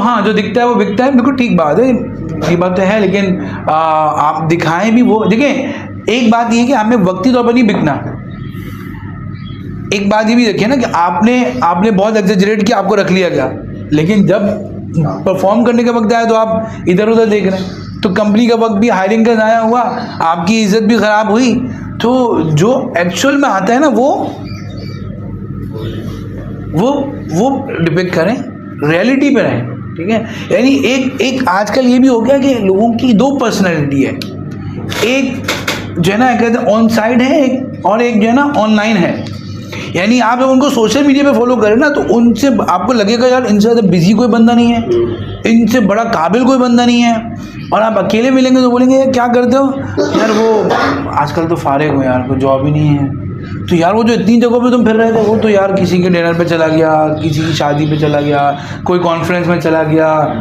हाँ, जो दिखता है वो बिकता है, बिल्कुल ठीक बात है, ये बात तो है। लेकिन आप दिखाएं भी वो, देखिए एक बात ये है कि हमें वक्ती तौर पर नहीं बिकना। एक बात ये भी देखिए ना कि आपने बहुत एग्जेजरेट किया, आपको रख लिया गया, लेकिन जब परफॉर्म करने का वक्त आया तो आप इधर उधर देख रहे हैं, तो कंपनी का वक्त भी, हायरिंग का ज़ाया हुआ, आपकी इज्जत भी ख़राब हुई। तो जो एक्चुअल में आता है ना वो डिपेक्ट करें, रियलिटी पे रहें, ठीक है। यानी एक आजकल ये भी हो गया कि लोगों की दो पर्सनैलिटी है, एक जो है ना कहते हैं ऑन साइड है, एक और एक जो है ना ऑनलाइन है। यानी आप जब उनको सोशल मीडिया पे फॉलो करें ना तो उनसे आपको लगेगा यार इनसे ज़्यादा बिजी कोई बंदा नहीं है, इनसे बड़ा काबिल कोई बंदा नहीं है, और आप अकेले मिलेंगे तो बोलेंगे यार क्या करते हो, यार वो आजकल तो फारिग हो यार, कोई जॉब ही नहीं है। तो यार वो जो इतनी जगहों पे तुम फिर रहे थे, वो तो यार किसी के डिनर पे चला गया, किसी की शादी पे चला गया, कोई कॉन्फ्रेंस में चला गया,